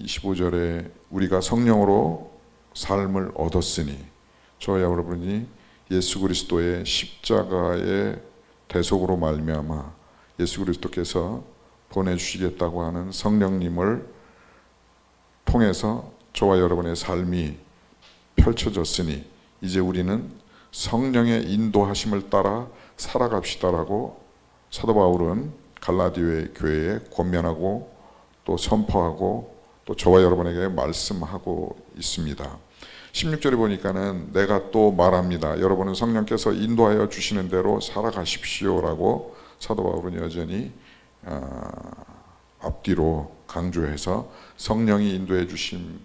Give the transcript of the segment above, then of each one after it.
25절에 우리가 성령으로 삶을 얻었으니 저와 여러분이 예수 그리스도의 십자가의 대속으로 말미암아 예수 그리스도께서 보내주시겠다고 하는 성령님을 통해서 저와 여러분의 삶이 펼쳐졌으니 이제 우리는 성령의 인도하심을 따라 살아갑시다라고 사도 바울은 갈라디아 교회에 권면하고 또 선포하고 또 저와 여러분에게 말씀하고 있습니다. 16절에 보니까는 내가 또 말합니다. 여러분은 성령께서 인도하여 주시는 대로 살아가십시오라고 사도 바울은 여전히 앞뒤로 강조해서 성령이 인도해 주심을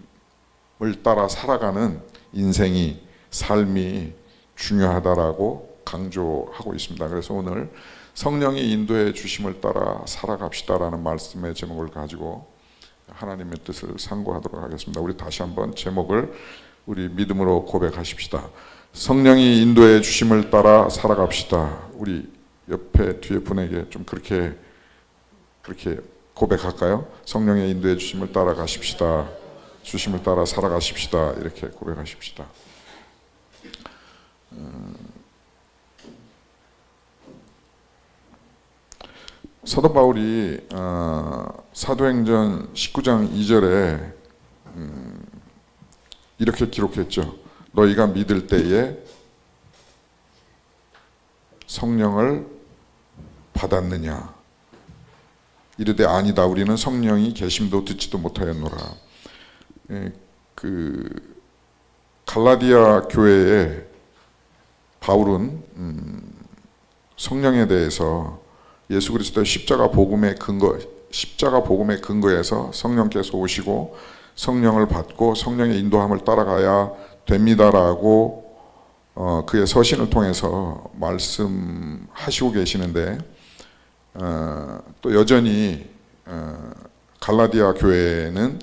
따라 살아가는 인생이 삶이 중요하다라고 강조하고 있습니다. 그래서 오늘 성령이 인도해 주심을 따라 살아갑시다라는 말씀의 제목을 가지고 하나님의 뜻을 상고하도록 하겠습니다. 우리 다시 한번 제목을 우리 믿음으로 고백하십시다. 성령이 인도해 주심을 따라 살아갑시다. 우리 옆에 뒤에 분에게 좀 그렇게 고백할까요? 성령의 인도해 주심을 따라 가십시다. 주심을 따라 살아가십시다. 이렇게 고백하십시다. 사도 바울이 사도행전 19장 2절에 이렇게 기록했죠. 너희가 믿을 때에 성령을 받았느냐? 이르되 아니다. 우리는 성령이 계심도 듣지도 못하였노라. 갈라디아 교회에 바울은 성령에 대해서 예수 그리스도의 십자가 복음의 근거에서 성령께서 오시고 성령을 받고 성령의 인도함을 따라가야 됩니다라고 그의 서신을 통해서 말씀하시고 계시는데 또 여전히 갈라디아 교회는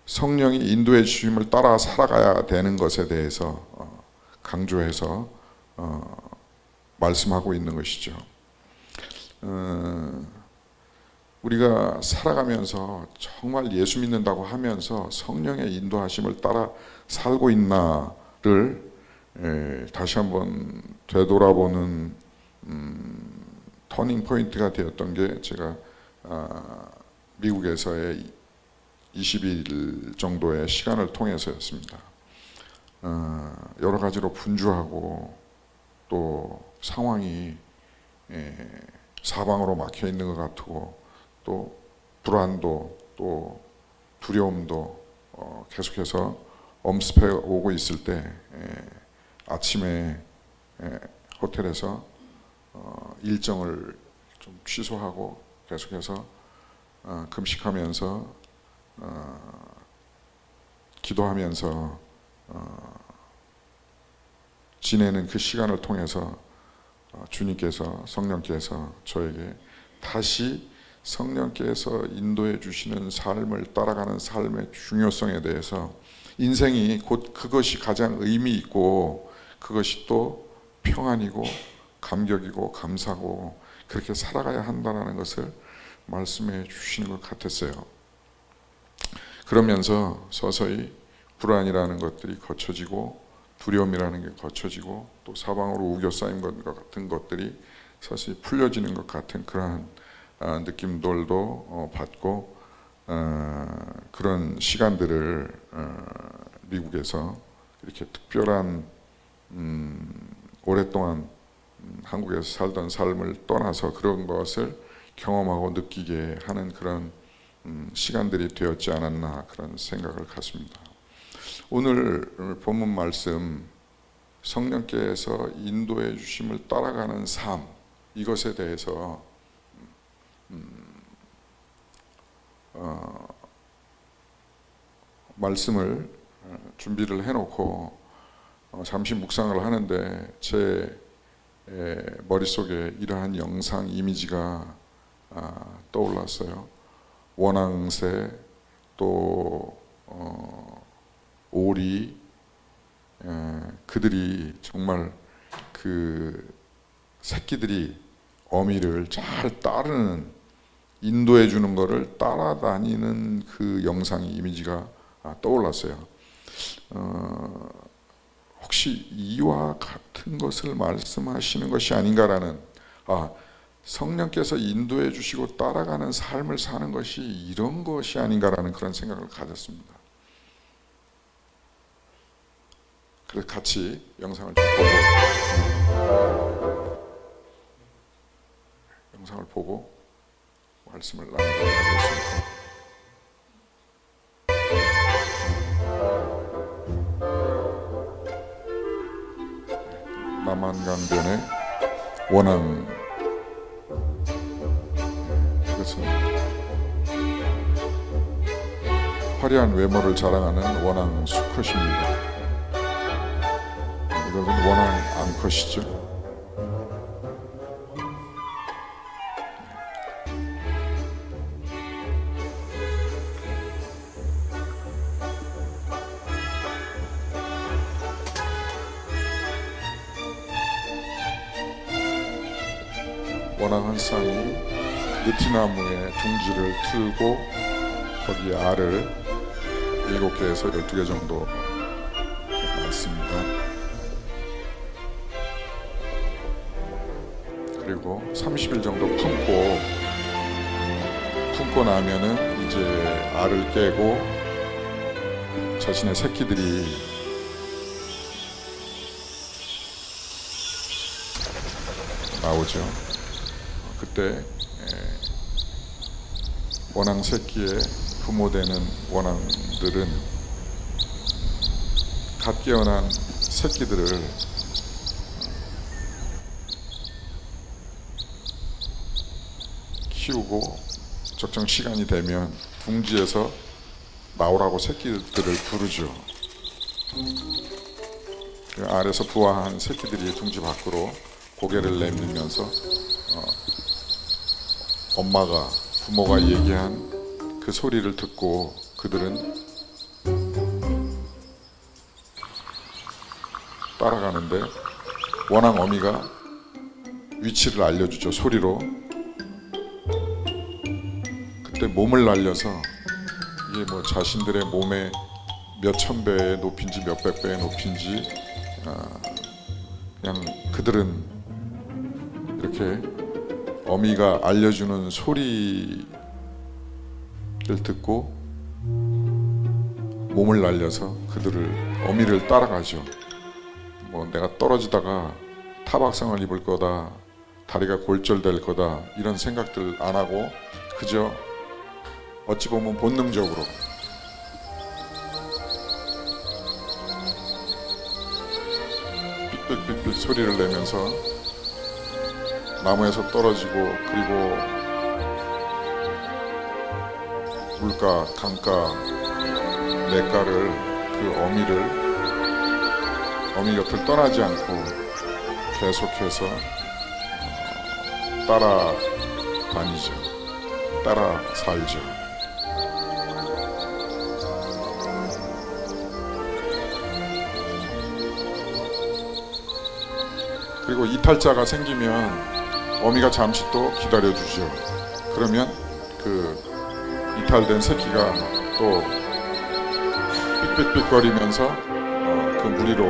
성령이 인도해 주심을 따라 살아가야 되는 것에 대해서 강조해서 말씀하고 있는 것이죠. 우리가 살아가면서 정말 예수 믿는다고 하면서 성령의 인도하심을 따라 살고 있나를 다시 한번 되돌아보는 터닝 포인트가 되었던 게 제가 미국에서의 20일 정도의 시간을 통해서였습니다. 여러 가지로 분주하고 또 상황이 사방으로 막혀 있는 것 같고 또 불안도 또 두려움도 계속해서 엄습해 오고 있을 때 아침에 호텔에서 일정을 좀 취소하고 계속해서 금식하면서 기도하면서 지내는 그 시간을 통해서 주님께서 성령께서 저에게 다시 성령께서 인도해 주시는 삶을 따라가는 삶의 중요성에 대해서 인생이 곧 그것이 가장 의미 있고 그것이 또 평안이고 감격이고 감사고 그렇게 살아가야 한다는 것을 말씀해 주시는 것 같았어요. 그러면서 서서히 불안이라는 것들이 거쳐지고 두려움이라는 게 거쳐지고 또 사방으로 우겨싸인 것 같은 것들이 서서히 풀려지는 것 같은 그러한 느낌들도 받고 그런 시간들을 미국에서 이렇게 특별한 오랫동안 한국에서 살던 삶을 떠나서 그런 것을 경험하고 느끼게 하는 그런 시간들이 되었지 않았나 그런 생각을 갖습니다. 오늘 본문 말씀 성령께서 인도해 주심을 따라가는 삶 이것에 대해서 말씀을 준비를 해놓고 잠시 묵상을 하는데 제 머릿속에 이러한 영상 이미지가 떠올랐어요. 원앙새 또 오리 그들이 정말 그 새끼들이 어미를 잘 따르는 인도해 주는 거를 따라다니는 그 영상이 이미지가 떠올랐어요. 혹시 이와 같은 것을 말씀하시는 것이 아닌가라는, 성령께서 인도해 주시고 따라가는 삶을 사는 것이 이런 것이 아닌가라는 그런 생각을 가졌습니다. 그래서 같이 영상을 보고 말씀을 나누도록 하겠습니다. 남한강변의 원앙, 이것은 화려한 외모를 자랑하는 원앙 수컷입니다. 이것은 원앙 암컷이죠. 원앙 한 쌍이 느티나무에 둥지를 틀고 거기에 알을 7개에서 12개 정도 낳습니다. 그리고 30일 정도 품고 나면은 이제 알을 깨고 자신의 새끼들이 나오죠. 그때 원앙 새끼의 부모되는 원앙들은 갓 깨어난 새끼들을 키우고 적정 시간이 되면 둥지에서 나오라고 새끼들을 부르죠. 그 알에서 부화한 새끼들이 둥지 밖으로 고개를 내밀면서 부모가 얘기한 그 소리를 듣고 그들은 따라가는데 원앙 어미가 위치를 알려주죠. 소리로. 그때 몸을 날려서 이게 뭐 자신들의 몸의 몇천 배의 높이인지 몇백 배의 높이인지 그냥 그들은 이렇게 어미가 알려주는 소리를 듣고 몸을 날려서 어미를 따라가죠. 뭐 내가 떨어지다가 타박상을 입을 거다, 다리가 골절될 거다, 이런 생각들 안 하고 그저 어찌 보면 본능적으로 삑삑삑삑 소리를 내면서 나무에서 떨어지고, 그리고 물가, 강가, 냇가를 그 어미 곁을 떠나지 않고 계속해서 따라다니죠. 따라 살죠. 그리고 이탈자가 생기면 어미가 잠시 또 기다려주죠. 그러면 그 이탈된 새끼가 또 삑삑삑거리면서 그 무리로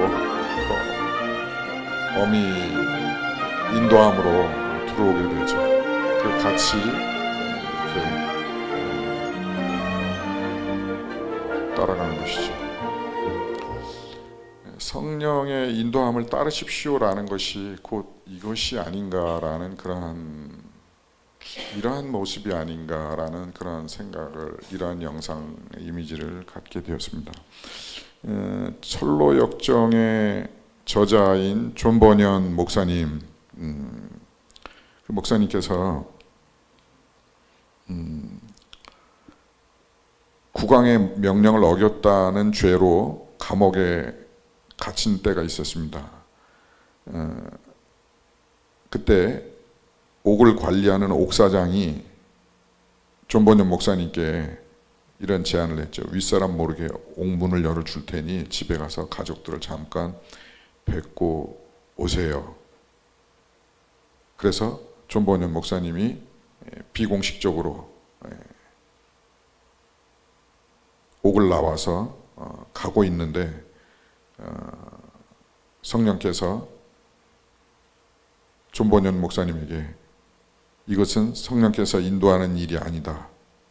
어미 인도함으로 들어오게 되죠. 그리고 같이 이렇게 따라가는 것이죠. 성령의 인도함을 따르십시오라는 것이 곧 이것이 아닌가라는 이러한 모습이 아닌가라는 그런 생각을, 이러한 영상 이미지를 갖게 되었습니다. 철로 역정의 저자인 존 버년 목사님, 그 목사님께서 국왕의 명령을 어겼다는 죄로 감옥에 갇힌 때가 있었습니다. 그때 옥을 관리하는 옥사장이 존 버년 목사님께 이런 제안을 했죠. 윗사람 모르게 옥문을 열어줄 테니 집에 가서 가족들을 잠깐 뵙고 오세요. 그래서 존 버년 목사님이 비공식적으로 옥을 나와서 가고 있는데 성령께서 존버년 목사님에게 이것은 성령께서 인도하는 일이 아니다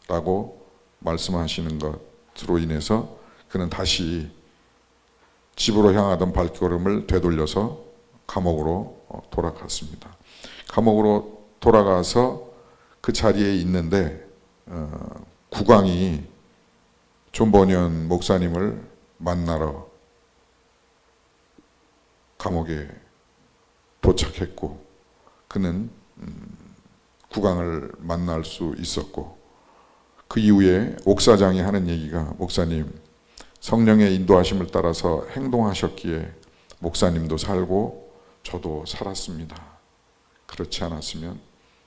라고 말씀하시는 것으로 인해서 그는 다시 집으로 향하던 발걸음을 되돌려서 감옥으로 돌아갔습니다. 감옥으로 돌아가서 그 자리에 있는데 국왕이 존버년 목사님을 만나러 감옥에 도착했고 그는 국왕을 만날 수 있었고 그 이후에 옥사장이 하는 얘기가 목사님 성령의 인도하심을 따라서 행동하셨기에 목사님도 살고 저도 살았습니다. 그렇지 않았으면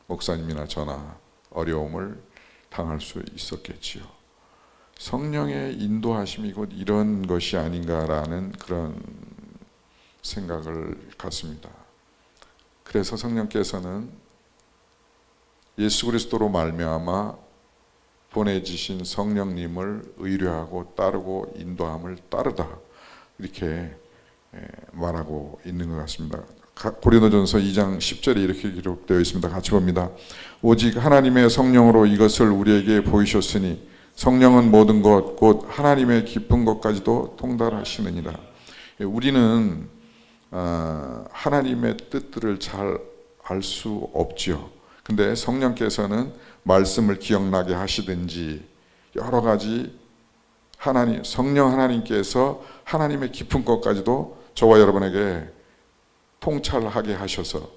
목사님이나 저나 어려움을 당할 수 있었겠지요. 성령의 인도하심이 곧 이런 것이 아닌가라는 그런 생각을 갖습니다. 그래서 성령께서는 예수 그리스도로 말미암아 보내주신 성령님을 의뢰하고 따르고 인도함을 따르다 이렇게 말하고 있는 것 같습니다. 고린도전서 2장 10절에 이렇게 기록되어 있습니다. 같이 봅니다. 오직 하나님의 성령으로 이것을 우리에게 보이셨으니 성령은 모든 것 곧 하나님의 깊은 것까지도 통달하시느니라. 우리는 하나님의 뜻들을 잘 알 수 없지요. 근데 성령께서는 말씀을 기억나게 하시든지 여러 가지 성령 하나님께서 하나님의 깊은 것까지도 저와 여러분에게 통찰하게 하셔서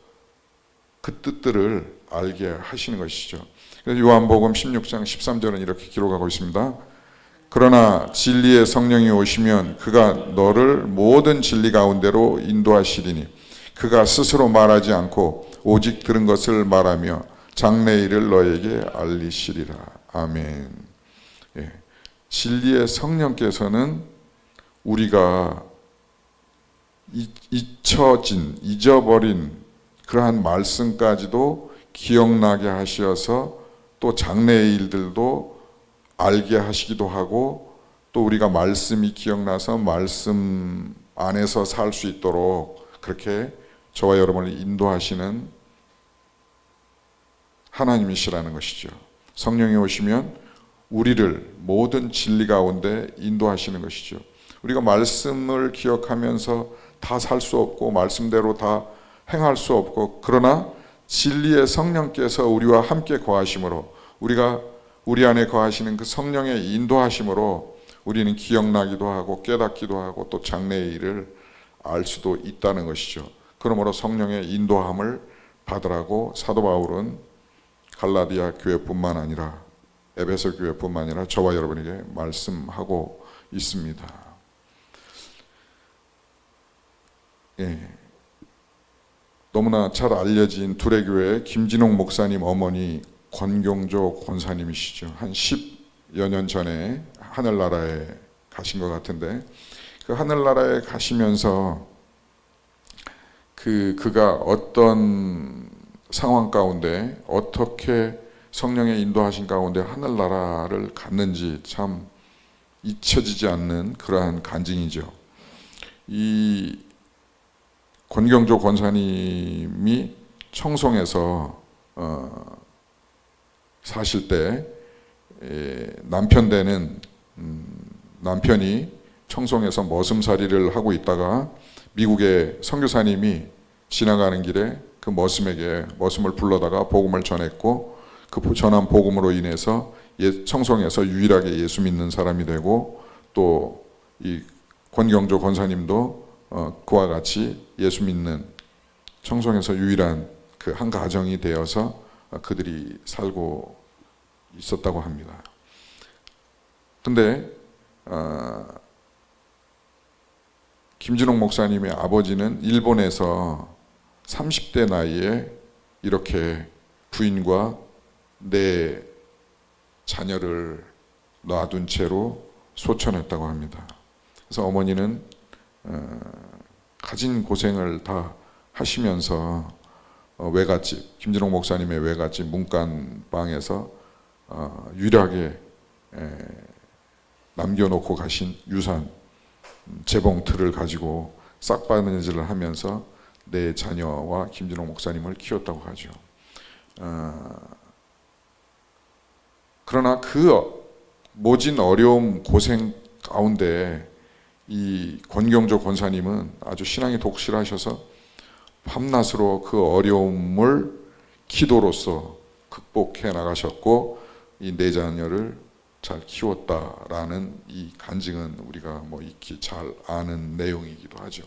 그 뜻들을 알게 하시는 것이죠. 그래서 요한복음 16장 13절은 이렇게 기록하고 있습니다. 그러나 진리의 성령이 오시면 그가 너를 모든 진리 가운데로 인도하시리니 그가 스스로 말하지 않고 오직 들은 것을 말하며 장래일을 너에게 알리시리라. 아멘. 예. 진리의 성령께서는 우리가 잊어버린 그러한 말씀까지도 기억나게 하셔서 또 장래의 일들도 알게 하시기도 하고 또 우리가 말씀이 기억나서 말씀 안에서 살 수 있도록 그렇게 저와 여러분을 인도하시는 하나님이시라는 것이죠. 성령이 오시면 우리를 모든 진리 가운데 인도하시는 것이죠. 우리가 말씀을 기억하면서 다 살 수 없고 말씀대로 다 행할 수 없고 그러나 진리의 성령께서 우리와 함께 거하심으로 우리 안에 거하시는 그 성령의 인도하심으로 우리는 기억나기도 하고 깨닫기도 하고 또 장래의 일을 알 수도 있다는 것이죠. 그러므로 성령의 인도함을 받으라고 사도 바울은 갈라디아 교회뿐만 아니라 에베소 교회뿐만 아니라 저와 여러분에게 말씀하고 있습니다. 예. 너무나 잘 알려진 두레교회 김진홍 목사님 어머니 권경조 권사님이시죠. 한 10여 년 전에 하늘나라에 가신 것 같은데 그 하늘나라에 가시면서 그가 어떤 상황 가운데 어떻게 성령의 인도하신 가운데 하늘나라를 갔는지 참 잊혀지지 않는 그러한 간증이죠. 이 권경조 권사님이 청송에서 사실 때 남편 되는 남편이 청송에서 머슴살이를 하고 있다가 미국의 선교사님이 지나가는 길에 그 머슴을 불러다가 복음을 전했고 그 전한 복음으로 인해서 청송에서 유일하게 예수 믿는 사람이 되고 또 이 권경조 권사님도 그와 같이 예수 믿는 청송에서 유일한 그 한 가정이 되어서 그들이 살고 있었다고 합니다. 근데 김진홍 목사님의 아버지는 일본에서 30대 나이에 이렇게 부인과 내 자녀를 놔둔 채로 소천했다고 합니다. 그래서 어머니는 가진 고생을 다 하시면서 외갓집, 김진홍 목사님의 외갓집 문간방에서 유일하게 남겨놓고 가신 유산 재봉틀을 가지고 싹바느질을 하면서 내 자녀와 김진홍 목사님을 키웠다고 하죠. 그러나 그 모진 어려움 고생 가운데 이 권경조 권사님은 아주 신앙이 독실하셔서 밤낮으로 그 어려움을 기도로서 극복해 나가셨고 이 내 자녀를 잘 키웠다라는 이 간증은 우리가 뭐 익히 잘 아는 내용이기도 하죠.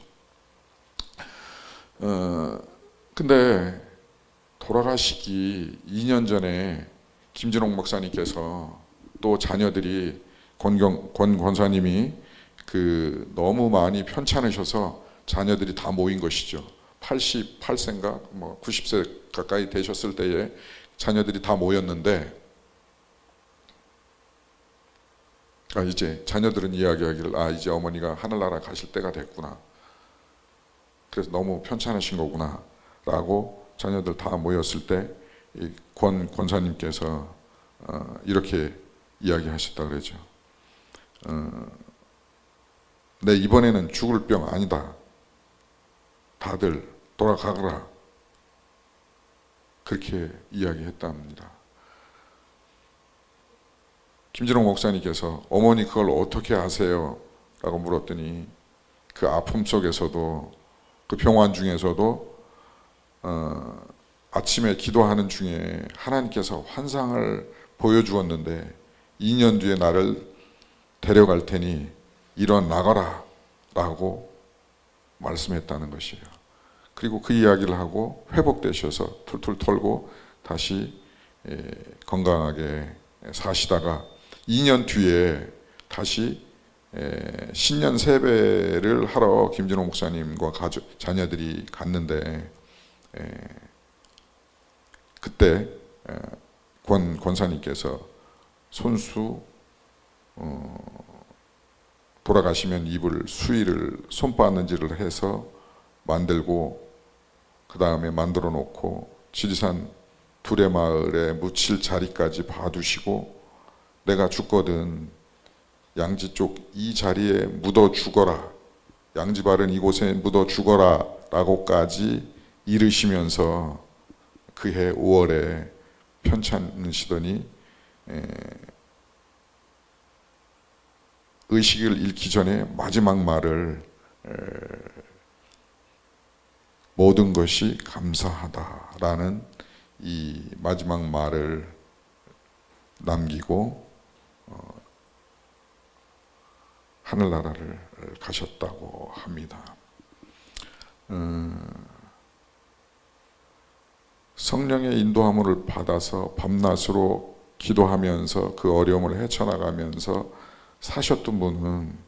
근데 돌아가시기 2년 전에 김진홍 목사님께서 또 자녀들이 권 권사님이 너무 많이 편찮으셔서 자녀들이 다 모인 것이죠. 88세인가 뭐 90세 가까이 되셨을 때에 자녀들이 다 모였는데 이제 자녀들은 이야기하기를 이제 어머니가 하늘나라 가실 때가 됐구나. 그래서 너무 편찮으신 거구나 라고 자녀들 다 모였을 때 권 권사님께서 이렇게 이야기하셨다 그러죠. 내 이번에는 죽을 병 아니다. 다들 돌아가거라. 그렇게 이야기했답니다. 김진홍 목사님께서 어머니 그걸 어떻게 아세요? 라고 물었더니 그 아픔 속에서도 그 병환 중에서도 아침에 기도하는 중에 하나님께서 환상을 보여주었는데 2년 뒤에 나를 데려갈 테니 일어나거라 라고 말씀했다는 것이에요. 그리고 그 이야기를 하고 회복되셔서 툴툴 털고 다시 건강하게 사시다가 2년 뒤에 다시 신년 세배를 하러 김진홍 목사님과 자녀들이 갔는데 그때 권사님께서 손수 돌아가시면 입을 수의를 손바느질을 해서 만들고 그 다음에 만들어 놓고 지리산 두레마을에 묻힐 자리까지 봐두시고 내가 죽거든 양지 쪽 이 자리에 묻어 죽어라, 양지 바른 이곳에 묻어 죽어라 라고까지 이르시면서 그해 5월에 편찮으시더니 의식을 잃기 전에 마지막 말을 모든 것이 감사하다라는 이 마지막 말을 남기고 하늘나라를 가셨다고 합니다. 성령의 인도함을 받아서 밤낮으로 기도하면서 그 어려움을 헤쳐나가면서 사셨던 분은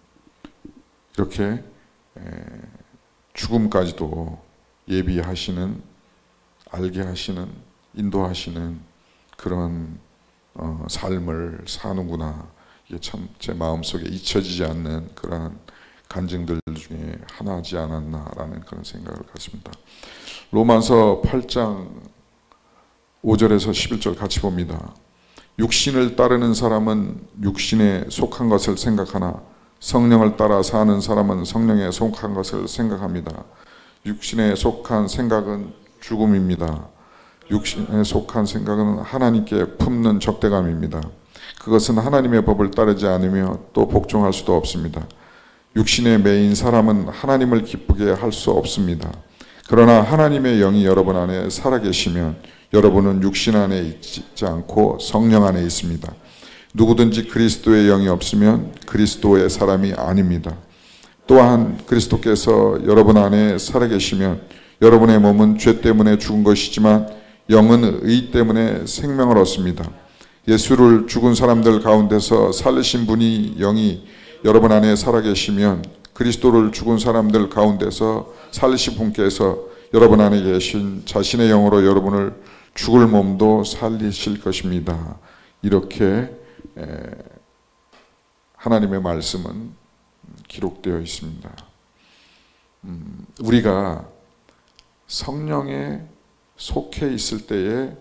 이렇게 죽음까지도 예비하시는, 알게 하시는, 인도하시는 그런 삶을 사는구나. 이게 참 제 마음속에 잊혀지지 않는 그러한 간증들 중에 하나지 않았나라는 그런 생각을 갖습니다. 로마서 8장 5절에서 11절 같이 봅니다. 육신을 따르는 사람은 육신에 속한 것을 생각하나 성령을 따라 사는 사람은 성령에 속한 것을 생각합니다. 육신에 속한 생각은 죽음입니다. 육신에 속한 생각은 하나님께 품는 적대감입니다. 그것은 하나님의 법을 따르지 않으며 또 복종할 수도 없습니다. 육신에 매인 사람은 하나님을 기쁘게 할 수 없습니다. 그러나 하나님의 영이 여러분 안에 살아계시면 여러분은 육신 안에 있지 않고 성령 안에 있습니다. 누구든지 그리스도의 영이 없으면 그리스도의 사람이 아닙니다. 또한 그리스도께서 여러분 안에 살아계시면 여러분의 몸은 죄 때문에 죽은 것이지만 영은 의 때문에 생명을 얻습니다. 예수를 죽은 사람들 가운데서 살리신 분이 영이 여러분 안에 살아계시면 그리스도를 죽은 사람들 가운데서 살리신 분께서 여러분 안에 계신 자신의 영으로 여러분을 죽을 몸도 살리실 것입니다. 이렇게 하나님의 말씀은 기록되어 있습니다. 우리가 성령의 속해 있을 때에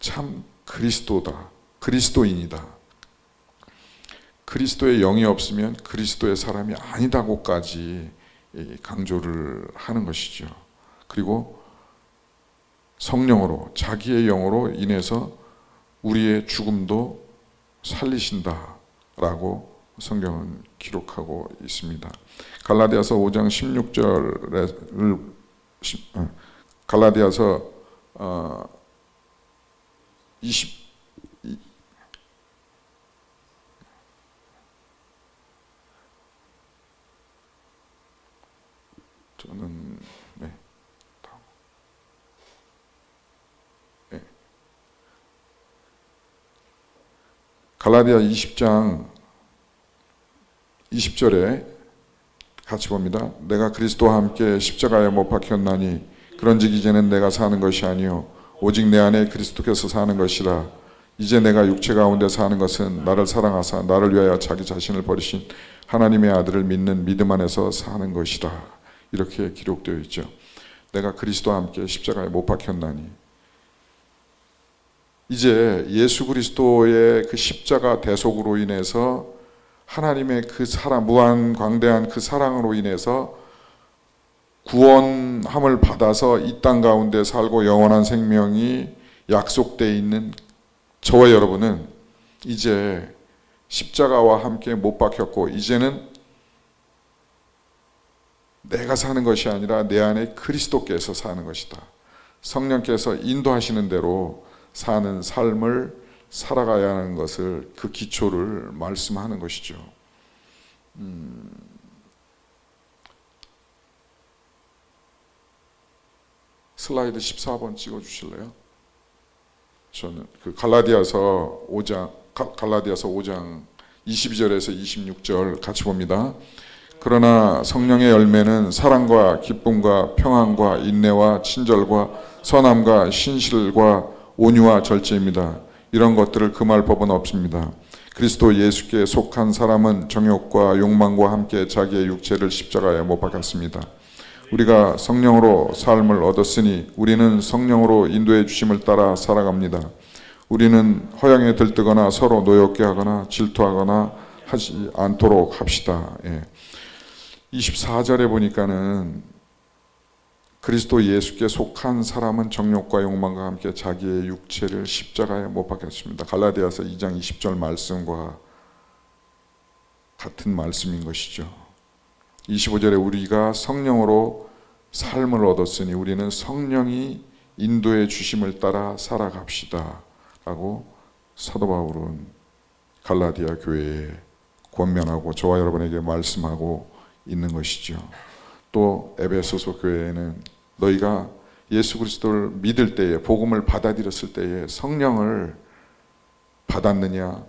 참 그리스도다, 그리스도인이다, 그리스도의 영이 없으면 그리스도의 사람이 아니다고까지 강조를 하는 것이죠. 그리고 성령으로, 자기의 영으로 인해서 우리의 죽음도 살리신다라고 성경은 기록하고 있습니다. 갈라디아서 5장 16절을 갈라디아서 20 저는 갈라디아 20장 20절에 같이 봅니다. 내가 그리스도와 함께 십자가에 못 박혔나니 그런즉 이제는 내가 사는 것이 아니요 오직 내 안에 그리스도께서 사는 것이라. 이제 내가 육체 가운데 사는 것은 나를 사랑하사 나를 위하여 자기 자신을 버리신 하나님의 아들을 믿는 믿음 안에서 사는 것이라. 이렇게 기록되어 있죠. 내가 그리스도와 함께 십자가에 못 박혔나니, 이제 예수 그리스도의 그 십자가 대속으로 인해서 하나님의 그 사랑, 무한 광대한 그 사랑으로 인해서 구원함을 받아서 이 땅 가운데 살고 영원한 생명이 약속되어 있는 저와 여러분은 이제 십자가와 함께 못 박혔고, 이제는 내가 사는 것이 아니라 내 안에 그리스도께서 사는 것이다. 성령께서 인도하시는 대로 사는 삶을 살아가야 하는 것을, 그 기초를 말씀하는 것이죠. 슬라이드 14번 찍어 주실래요? 저는 그 갈라디아서 5장 22절에서 26절 같이 봅니다. 그러나 성령의 열매는 사랑과 기쁨과 평안과 인내와 친절과 선함과 신실과 온유와 절제입니다. 이런 것들을 금할 법은 없습니다. 그리스도 예수께 속한 사람은 정욕과 욕망과 함께 자기의 육체를 십자가에 못 박았습니다. 우리가 성령으로 삶을 얻었으니 우리는 성령으로 인도해 주심을 따라 살아갑니다. 우리는 허영에 들뜨거나 서로 노엽게 하거나 질투하거나 하지 않도록 합시다. 24절에 보니까는 그리스도 예수께 속한 사람은 정욕과 욕망과 함께 자기의 육체를 십자가에 못 박았습니다. 갈라디아서 2장 20절 말씀과 같은 말씀인 것이죠. 25절에 우리가 성령으로 삶을 얻었으니 우리는 성령이 인도해 주심을 따라 살아갑시다 라고 사도 바울은 갈라디아 교회에 권면하고 저와 여러분에게 말씀하고 있는 것이죠. 또 에베소서 교회에는 너희가 예수 그리스도를 믿을 때에, 복음을 받아들였을 때에 성령을 받았느냐,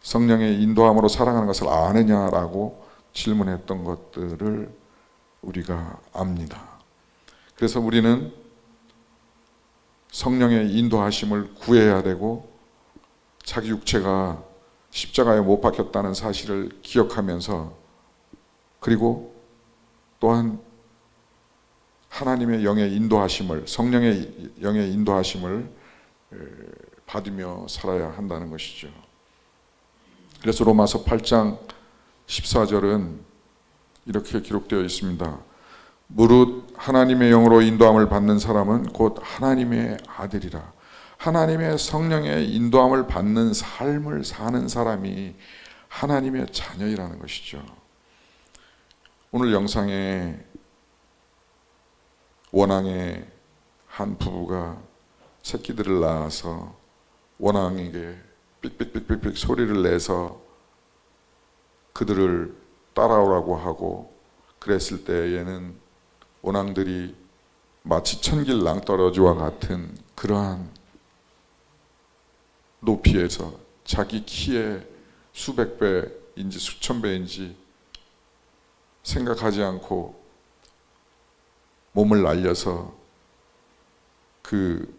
성령의 인도함으로 살아가는 것을 아느냐라고 질문했던 것들을 우리가 압니다. 그래서 우리는 성령의 인도하심을 구해야 되고, 자기 육체가 십자가에 못 박혔다는 사실을 기억하면서, 그리고 또한 하나님의 영의 인도하심을, 성령의 영의 인도하심을 받으며 살아야 한다는 것이죠. 그래서 로마서 8장 14절은 이렇게 기록되어 있습니다. 무릇 하나님의 영으로 인도함을 받는 사람은 곧 하나님의 아들이라. 하나님의 성령의 인도함을 받는 삶을 사는 사람이 하나님의 자녀이라는 것이죠. 오늘 영상에 원앙의 한 부부가 새끼들을 낳아서 원앙에게 삑삑삑삑 소리를 내서 그들을 따라오라고 하고 그랬을 때에는 원앙들이 마치 천길 낭떠러지와 같은 그러한 높이에서 자기 키의 수백 배인지 수천 배인지 생각하지 않고 몸을 날려서 그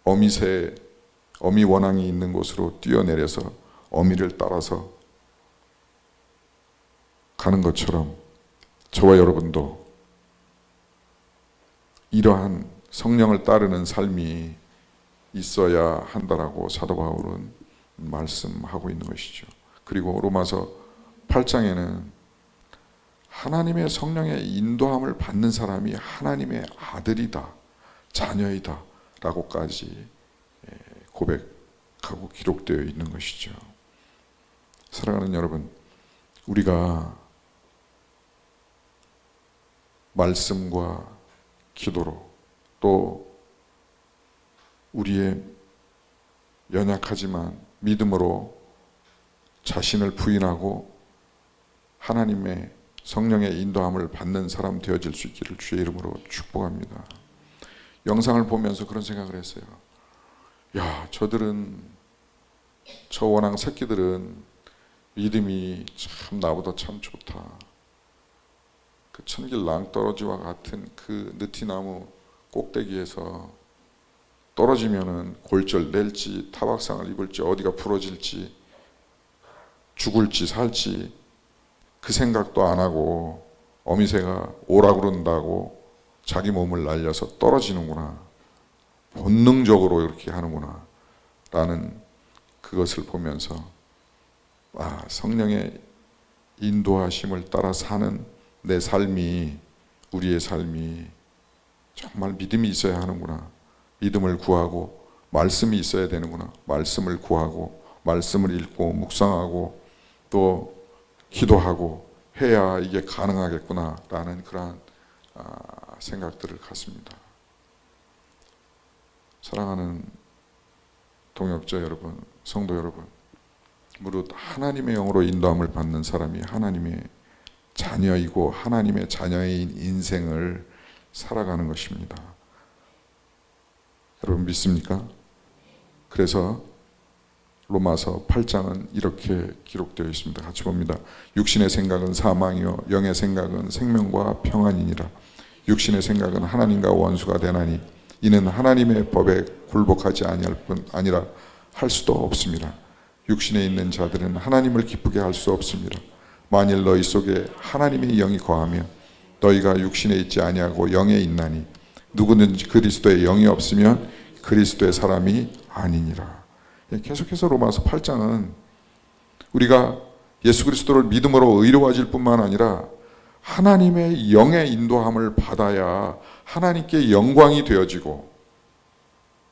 어미 원앙이 있는 곳으로 뛰어내려서 어미를 따라서 가는 것처럼 저와 여러분도 이러한 성령을 따르는 삶이 있어야 한다라고 사도 바울은 말씀하고 있는 것이죠. 그리고 로마서 8장에는 하나님의 성령의 인도함을 받는 사람이 하나님의 아들이다, 자녀이다 라고까지 고백하고 기록되어 있는 것이죠. 사랑하는 여러분, 우리가 말씀과 기도로 또 우리의 연약하지만 믿음으로 자신을 부인하고 하나님의 성령의 인도함을 받는 사람 되어질 수 있기를 주의 이름으로 축복합니다. 영상을 보면서 그런 생각을 했어요. 야, 저 원앙 새끼들은 믿음이 참 나보다 참 좋다. 그 천길 낭떠러지와 같은 그 느티나무 꼭대기에서 떨어지면은 골절 낼지 타박상을 입을지 어디가 부러질지 죽을지 살지 그 생각도 안 하고 어미새가 오라 그런다고 자기 몸을 날려서 떨어지는구나. 본능적으로 이렇게 하는구나. 라는 그것을 보면서 성령의 인도하심을 따라 사는 내 삶이, 우리의 삶이 정말 믿음이 있어야 하는구나. 믿음을 구하고 말씀이 있어야 되는구나. 말씀을 구하고 말씀을 읽고 묵상하고 또 기도하고 해야 이게 가능하겠구나 라는 그러한 생각들을 갖습니다. 사랑하는 동역자 여러분, 성도 여러분, 무릇 하나님의 영으로 인도함을 받는 사람이 하나님의 자녀이고 하나님의 자녀인 인생을 살아가는 것입니다. 여러분 믿습니까? 그래서 로마서 8장은 이렇게 기록되어 있습니다. 같이 봅니다. 육신의 생각은 사망이요 영의 생각은 생명과 평안이니라. 육신의 생각은 하나님과 원수가 되나니 이는 하나님의 법에 굴복하지 아니할 뿐 아니라 할 수도 없습니다. 육신에 있는 자들은 하나님을 기쁘게 할 수 없습니다. 만일 너희 속에 하나님의 영이 거하면 너희가 육신에 있지 아니하고 영에 있나니 누구든지 그리스도의 영이 없으면 그리스도의 사람이 아니니라. 계속해서 로마서 8장은 우리가 예수 그리스도를 믿음으로 의로워질 뿐만 아니라 하나님의 영의 인도함을 받아야 하나님께 영광이 되어지고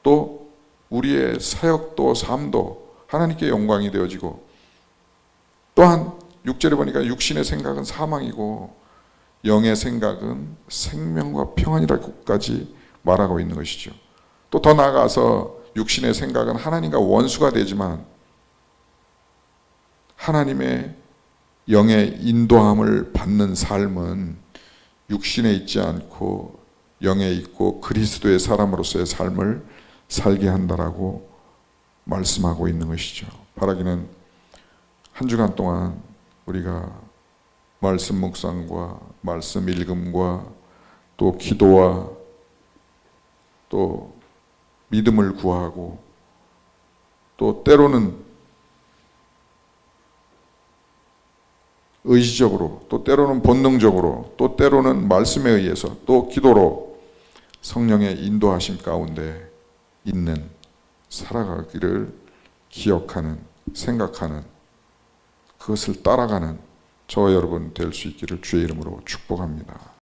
또 우리의 사역도 삶도 하나님께 영광이 되어지고 또한 6절에 보니까 육신의 생각은 사망이고 영의 생각은 생명과 평안이라고까지 말하고 있는 것이죠. 또 더 나아가서 육신의 생각은 하나님과 원수가 되지만 하나님의 영의 인도함을 받는 삶은 육신에 있지 않고 영에 있고 그리스도의 사람으로서의 삶을 살게 한다라고 말씀하고 있는 것이죠. 바라기는 한 주간 동안 우리가 말씀 묵상과 말씀 읽음과 또 기도와 또 믿음을 구하고 또 때로는 의지적으로 또 때로는 본능적으로 또 때로는 말씀에 의해서 또 기도로 성령의 인도하심 가운데 있는 살아가기를 기억하는 생각하는 그것을 따라가는 저와 여러분 될 수 있기를 주의 이름으로 축복합니다.